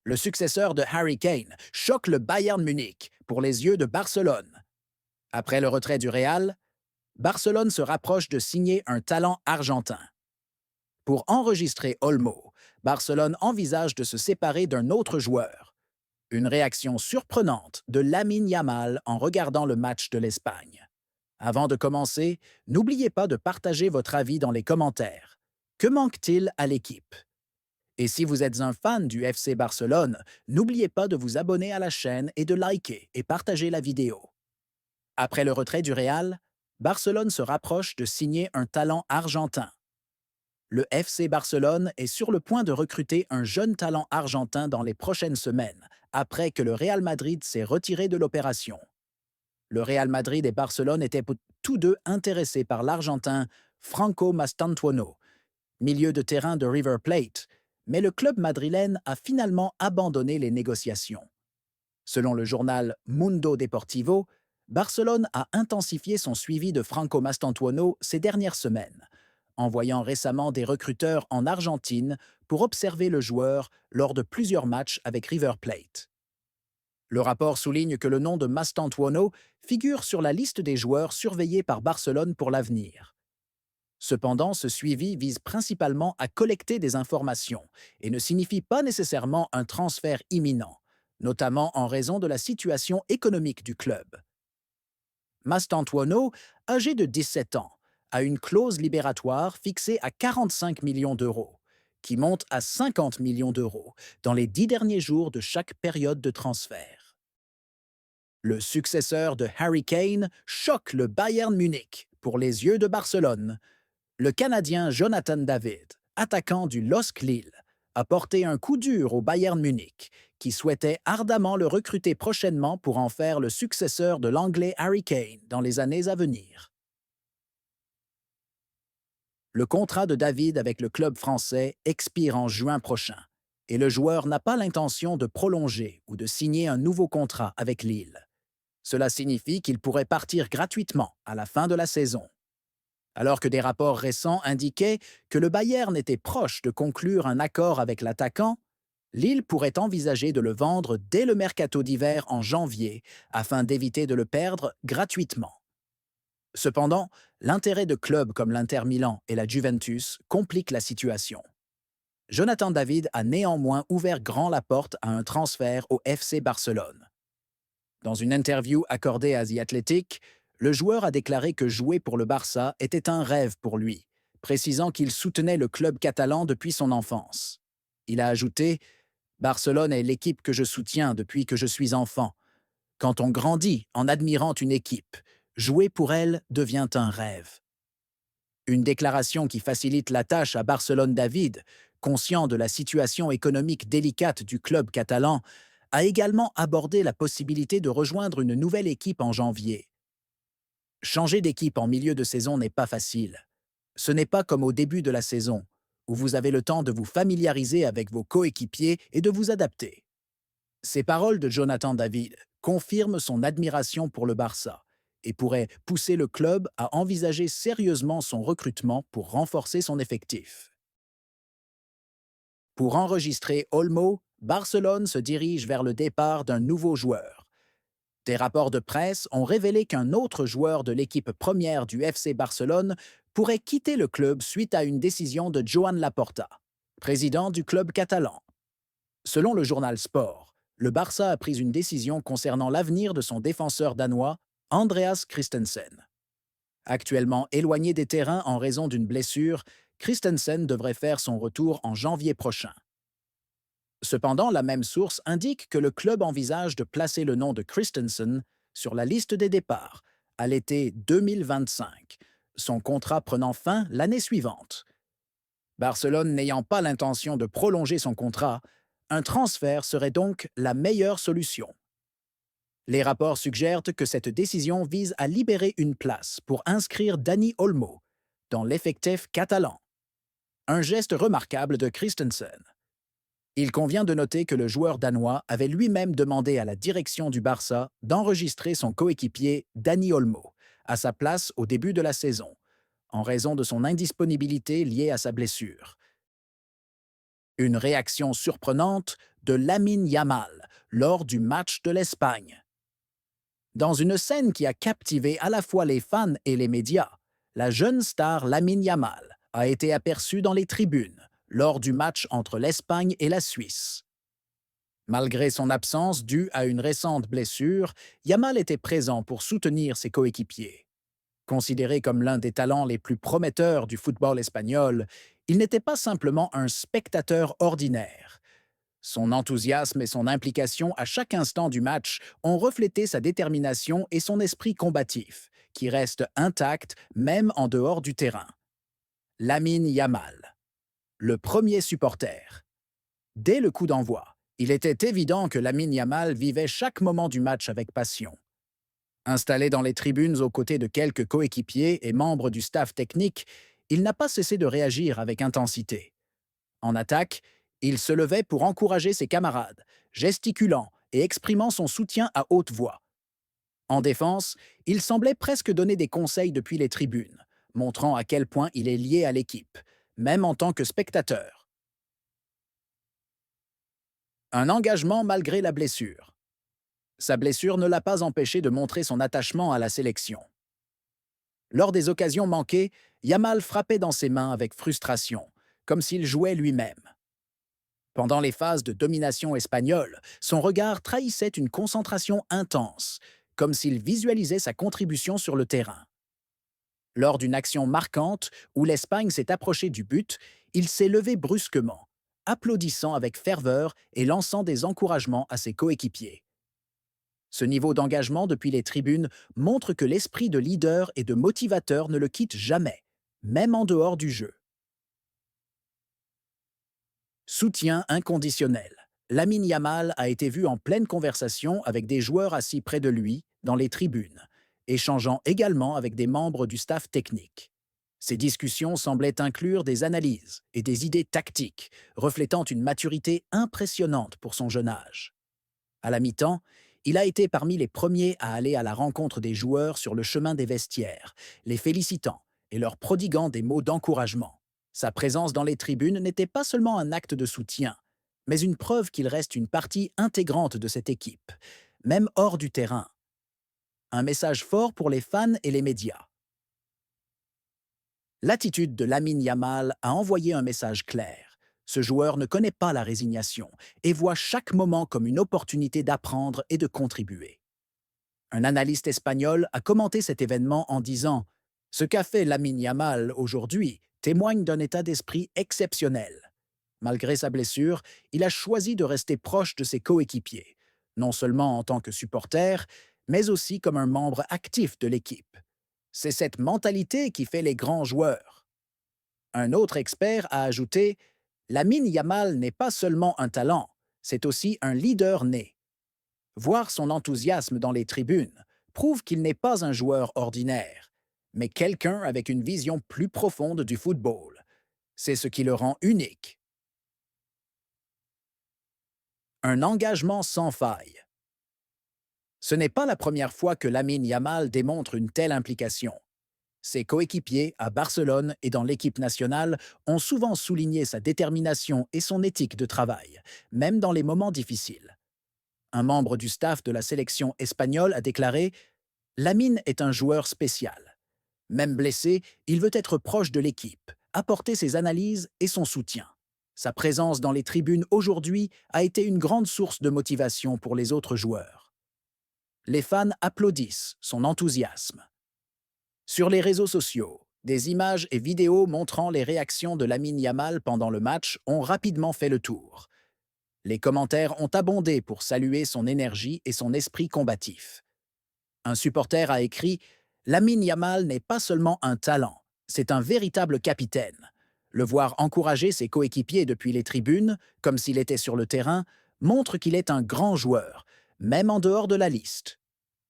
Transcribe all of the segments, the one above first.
le successeur de Harry Kane, choque le Bayern Munich pour les yeux de Barcelone. Après le retrait du Real, Barcelone se rapproche de signer un talent argentin. Pour enregistrer Olmo, Barcelone envisage de se séparer d'un autre joueur. Une réaction surprenante de Lamine Yamal en regardant le match de l'Espagne. Avant de commencer, n'oubliez pas de partager votre avis dans les commentaires. Que manque-t-il à l'équipe? Et si vous êtes un fan du FC Barcelone, n'oubliez pas de vous abonner à la chaîne et de liker et partager la vidéo. Après le retrait du Real, Barcelone se rapproche de signer un talent argentin. Le FC Barcelone est sur le point de recruter un jeune talent argentin dans les prochaines semaines, après que le Real Madrid s'est retiré de l'opération. Le Real Madrid et Barcelone étaient tous deux intéressés par l'Argentin Franco Mastantuono, milieu de terrain de River Plate, mais le club madrilène a finalement abandonné les négociations. Selon le journal Mundo Deportivo, Barcelone a intensifié son suivi de Franco Mastantuono ces dernières semaines, envoyant récemment des recruteurs en Argentine pour observer le joueur lors de plusieurs matchs avec River Plate. Le rapport souligne que le nom de Mastantuono figure sur la liste des joueurs surveillés par Barcelone pour l'avenir. Cependant, ce suivi vise principalement à collecter des informations et ne signifie pas nécessairement un transfert imminent, notamment en raison de la situation économique du club. Mastantuono, âgé de 17 ans, a une clause libératoire fixée à 45 millions d'euros, qui monte à 50 millions d'euros dans les 10 derniers jours de chaque période de transfert. Le successeur de Harry Kane choque le Bayern Munich pour les yeux de Barcelone. Le Canadien Jonathan David, attaquant du LOSC Lille, a porté un coup dur au Bayern Munich, qui souhaitait ardemment le recruter prochainement pour en faire le successeur de l'Anglais Harry Kane dans les années à venir. Le contrat de David avec le club français expire en juin prochain, et le joueur n'a pas l'intention de prolonger ou de signer un nouveau contrat avec Lille. Cela signifie qu'il pourrait partir gratuitement à la fin de la saison. Alors que des rapports récents indiquaient que le Bayern était proche de conclure un accord avec l'attaquant, Lille pourrait envisager de le vendre dès le mercato d'hiver en janvier afin d'éviter de le perdre gratuitement. Cependant, l'intérêt de clubs comme l'Inter Milan et la Juventus complique la situation. Jonathan David a néanmoins ouvert grand la porte à un transfert au FC Barcelone. Dans une interview accordée à The Athletic, le joueur a déclaré que jouer pour le Barça était un rêve pour lui, précisant qu'il soutenait le club catalan depuis son enfance. Il a ajouté « Barcelone est l'équipe que je soutiens depuis que je suis enfant. Quand on grandit en admirant une équipe, jouer pour elle devient un rêve. » Une déclaration qui facilite la tâche à Barcelone David, conscient de la situation économique délicate du club catalan, a également abordé la possibilité de rejoindre une nouvelle équipe en janvier. Changer d'équipe en milieu de saison n'est pas facile. Ce n'est pas comme au début de la saison, où vous avez le temps de vous familiariser avec vos coéquipiers et de vous adapter. Ces paroles de Jonathan David confirment son admiration pour le Barça et pourraient pousser le club à envisager sérieusement son recrutement pour renforcer son effectif. Pour enregistrer Olmo, Barcelone se dirige vers le départ d'un nouveau joueur. Des rapports de presse ont révélé qu'un autre joueur de l'équipe première du FC Barcelone pourrait quitter le club suite à une décision de Joan Laporta, président du club catalan. Selon le journal Sport, le Barça a pris une décision concernant l'avenir de son défenseur danois, Andreas Christensen. Actuellement éloigné des terrains en raison d'une blessure, Christensen devrait faire son retour en janvier prochain. Cependant, la même source indique que le club envisage de placer le nom de Christensen sur la liste des départs à l'été 2025, son contrat prenant fin l'année suivante. Barcelone n'ayant pas l'intention de prolonger son contrat, un transfert serait donc la meilleure solution. Les rapports suggèrent que cette décision vise à libérer une place pour inscrire Dani Olmo dans l'effectif catalan. Un geste remarquable de Christensen. Il convient de noter que le joueur danois avait lui-même demandé à la direction du Barça d'enregistrer son coéquipier Dani Olmo à sa place au début de la saison, en raison de son indisponibilité liée à sa blessure. Une réaction surprenante de Lamine Yamal lors du match de l'Espagne. Dans une scène qui a captivé à la fois les fans et les médias, la jeune star Lamine Yamal a été aperçue dans les tribunes lors du match entre l'Espagne et la Suisse. Malgré son absence due à une récente blessure, Yamal était présent pour soutenir ses coéquipiers. Considéré comme l'un des talents les plus prometteurs du football espagnol, il n'était pas simplement un spectateur ordinaire. Son enthousiasme et son implication à chaque instant du match ont reflété sa détermination et son esprit combatif, qui reste intact même en dehors du terrain. Lamine Yamal, le premier supporter. Dès le coup d'envoi, il était évident que Lamine Yamal vivait chaque moment du match avec passion. Installé dans les tribunes aux côtés de quelques coéquipiers et membres du staff technique, il n'a pas cessé de réagir avec intensité. En attaque, il se levait pour encourager ses camarades, gesticulant et exprimant son soutien à haute voix. En défense, il semblait presque donner des conseils depuis les tribunes, montrant à quel point il est lié à l'équipe, même en tant que spectateur. Un engagement malgré la blessure. Sa blessure ne l'a pas empêché de montrer son attachement à la sélection. Lors des occasions manquées, Yamal frappait dans ses mains avec frustration, comme s'il jouait lui-même. Pendant les phases de domination espagnole, son regard trahissait une concentration intense, comme s'il visualisait sa contribution sur le terrain. Lors d'une action marquante où l'Espagne s'est approchée du but, il s'est levé brusquement, applaudissant avec ferveur et lançant des encouragements à ses coéquipiers. Ce niveau d'engagement depuis les tribunes montre que l'esprit de leader et de motivateur ne le quitte jamais, même en dehors du jeu. Soutien inconditionnel. Lamine Yamal a été vu en pleine conversation avec des joueurs assis près de lui, dans les tribunes, échangeant également avec des membres du staff technique. Ces discussions semblaient inclure des analyses et des idées tactiques, reflétant une maturité impressionnante pour son jeune âge. À la mi-temps, il a été parmi les premiers à aller à la rencontre des joueurs sur le chemin des vestiaires, les félicitant et leur prodiguant des mots d'encouragement. Sa présence dans les tribunes n'était pas seulement un acte de soutien, mais une preuve qu'il reste une partie intégrante de cette équipe, même hors du terrain. Un message fort pour les fans et les médias. L'attitude de Lamine Yamal a envoyé un message clair. Ce joueur ne connaît pas la résignation et voit chaque moment comme une opportunité d'apprendre et de contribuer. Un analyste espagnol a commenté cet événement en disant « Ce qu'a fait Lamine Yamal aujourd'hui témoigne d'un état d'esprit exceptionnel. Malgré sa blessure, il a choisi de rester proche de ses coéquipiers, non seulement en tant que supporter, mais aussi comme un membre actif de l'équipe. C'est cette mentalité qui fait les grands joueurs. » Un autre expert a ajouté « Lamine Yamal n'est pas seulement un talent, c'est aussi un leader né. » Voir son enthousiasme dans les tribunes prouve qu'il n'est pas un joueur ordinaire, mais quelqu'un avec une vision plus profonde du football. C'est ce qui le rend unique. Un engagement sans faille. Ce n'est pas la première fois que Lamine Yamal démontre une telle implication. Ses coéquipiers à Barcelone et dans l'équipe nationale ont souvent souligné sa détermination et son éthique de travail, même dans les moments difficiles. Un membre du staff de la sélection espagnole a déclaré « Lamine est un joueur spécial. Même blessé, il veut être proche de l'équipe, apporter ses analyses et son soutien. Sa présence dans les tribunes aujourd'hui a été une grande source de motivation pour les autres joueurs. » Les fans applaudissent son enthousiasme. Sur les réseaux sociaux, des images et vidéos montrant les réactions de Lamine Yamal pendant le match ont rapidement fait le tour. Les commentaires ont abondé pour saluer son énergie et son esprit combatif. Un supporter a écrit « Lamine Yamal n'est pas seulement un talent, c'est un véritable capitaine. Le voir encourager ses coéquipiers depuis les tribunes, comme s'il était sur le terrain, montre qu'il est un grand joueur, même en dehors de la liste. »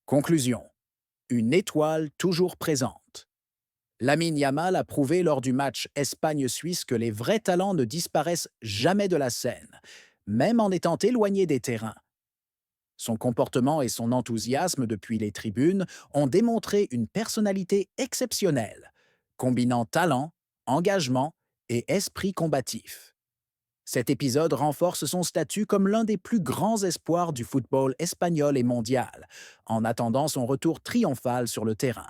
Conclusion. Une étoile toujours présente. Lamine Yamal a prouvé lors du match Espagne-Suisse que les vrais talents ne disparaissent jamais de la scène, même en étant éloignés des terrains. Son comportement et son enthousiasme depuis les tribunes ont démontré une personnalité exceptionnelle, combinant talent, engagement et esprit combatif. Cet épisode renforce son statut comme l'un des plus grands espoirs du football espagnol et mondial, en attendant son retour triomphal sur le terrain.